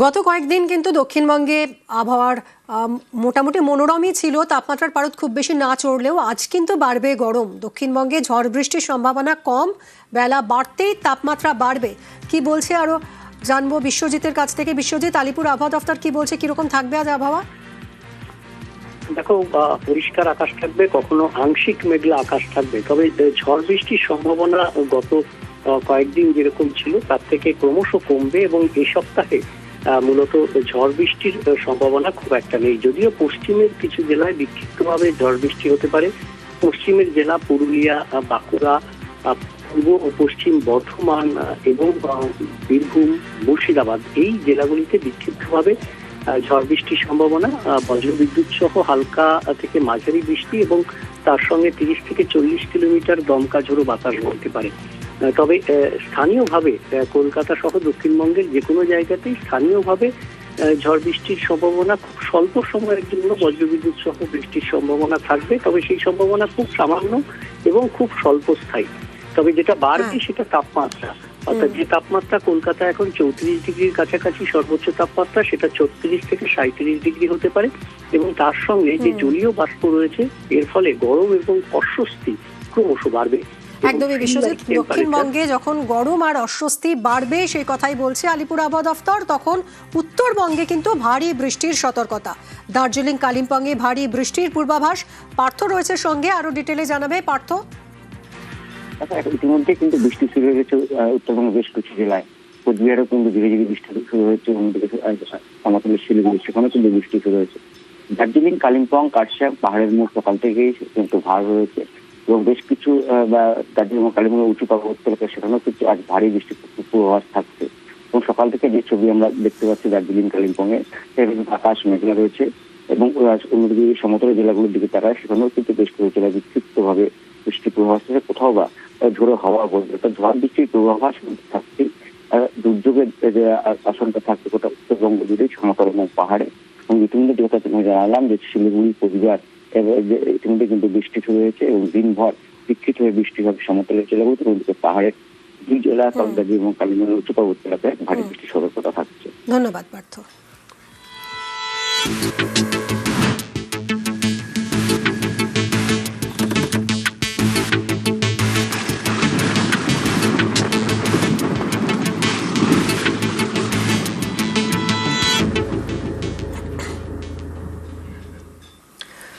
গত কয়েকদিন কিন্তু দক্ষিণবঙ্গে আবহাওয়ার মোটামুটি মনোরমই ছিল, তাপমাত্রার পারদ খুব বেশি না চড়লেও আজ কিন্তু বাড়বে গরম। দক্ষিণবঙ্গে ঝড় বৃষ্টির সম্ভাবনা কম, বেলা বাড়তেই তাপমাত্রা বাড়বে। কি বলছে আরো জানবো বিশ্বজিতের কাছ থেকে। বিশ্বজিৎ, আলিপুর আবহাওয়া দফতর কি বলছে, কিরকম থাকবে আজ আবহাওয়া? দেখো, পরিষ্কার আকাশ থাকবে, কখনো আংশিক মেঘলা আকাশ থাকবে, তবে ঝড় বৃষ্টির সম্ভাবনা গত কয়েকদিন যেরকম ছিল তার থেকে ক্রমশ কমবে এবং এই সপ্তাহে মূলত ঝড় বৃষ্টির সম্ভাবনা খুব একটা নেই। যদিও পশ্চিমের কিছু জেলায় বিক্ষিপ্তভাবে ঝড় বৃষ্টি হতে পারে। পশ্চিমের জেলা পুরুলিয়া, বাঁকুড়া, পূর্ব ও পশ্চিম বর্ধমান এবং বীরভূম, মুর্শিদাবাদ এই জেলাগুলিতে বিক্ষিপ্তভাবে ঝড় বৃষ্টির সম্ভাবনা, বজ্রবিদ্যুৎ সহ হালকা থেকে মাঝারি বৃষ্টি এবং তার সঙ্গে 30 থেকে 40 কিলোমিটার দমকা ঝোড়ো বাতাস বইতে পারে। তবে স্থানীয়ভাবে কলকাতা সহ দক্ষিণবঙ্গের যে কোনো জায়গাতেই স্থানীয়ভাবে ঝড় বৃষ্টির সম্ভাবনা খুব স্বল্প সময়ের জন্য বজ্রবিদ্যুৎ সহ বৃষ্টির সম্ভাবনা থাকবে, তবে সেই সম্ভাবনা খুব সামান্য এবং খুব স্বল্পস্থায়ী। তবে যেটা বাড়বে সেটা তাপমাত্রা, অর্থাৎ যে তাপমাত্রা কলকাতা এখন 34 ডিগ্রির কাছাকাছি সর্বোচ্চ তাপমাত্রা, সেটা 36 থেকে 37 ডিগ্রি হতে পারে এবং তার সঙ্গে যে জলীয় বাষ্প রয়েছে এর ফলে গরম এবং অস্বস্তি ক্রমশ বাড়বে। একদমই বিশ্বজিৎ, দক্ষিণবঙ্গে যখন গরম আর অস্বস্তি বাড়বে সেই কথাই বলছে আলিপুর আবহাওয়া দফতর, তখন উত্তরবঙ্গে কিন্তু ভারী বৃষ্টির সতর্কতা। দার্জিলিং, কালিম্পংয়ে ভারী বৃষ্টির পূর্বাভাস। পার্থ রয়েছে সঙ্গে, আরো ডিটেলে জানাবে পার্থ। ইতিমধ্যে কিন্তু বৃষ্টি শুরু হয়ে গেছে উত্তরবঙ্গের বেশ কিছু জেলায়। কোচবিহারেও কিন্তু ধীরে ধীরে বৃষ্টি শুরু হয়েছে, অন্যদিকে সমতলের শিলিগুড়ি সেখানেও কিন্তু বৃষ্টি শুরু হয়েছে। দার্জিলিং, কালিম্পং, কার্শিয়াং পাহাড়ের মুখ সকাল থেকেই কিন্তু ভার রয়েছে এবং বেশ কিছু দার্জিলিং ও কালিম্পং উঁচু পার্বত্য এলাকা সেখানেও কিন্তু আজ ভারী বৃষ্টির পূর্বাভাস থাকছে এবং সকাল থেকে যে ছবি আমরা দেখতে পাচ্ছি দার্জিলিং, কালিম্পং এ আকাশ মেঘলা রয়েছে এবং অন্যদিকে সমতলের জেলাগুলোর দিকে তাকায় সেখানেও কিন্তু বেশ কিছু জেলায় বিক্ষিপ্ত ভাবে বৃষ্টির পূর্বাভাস থেকে কোথাও বা ঝোড়ো হাওয়া বলবে, অর্থাৎ ঝড় বৃষ্টির পূর্বাভাস থাকছে। দুর্যোগের যে আশঙ্কা থাকছে গোটা উত্তরবঙ্গ জুড়ে সমতল এবং পাহাড়ে। এবং ইতিমধ্যে যে কথা তুমি জানালাম যে শিলিগুড়ি, কোচবিহার ইতিমধ্যে কিন্তু বৃষ্টি শুরু হয়েছে এবং দিনভর বিক্ষিপ্ত হয়ে বৃষ্টি হবে সমতলের জেলাগুলিতে, অন্যদিকে পাহাড়ের দুই জেলা দার্জিলিং এবং কালিম্পংয়ের উচ্চ পার্বত্য এলাকায় ভারী বৃষ্টির সতর্কতা থাকছে। ধন্যবাদ পার্থ।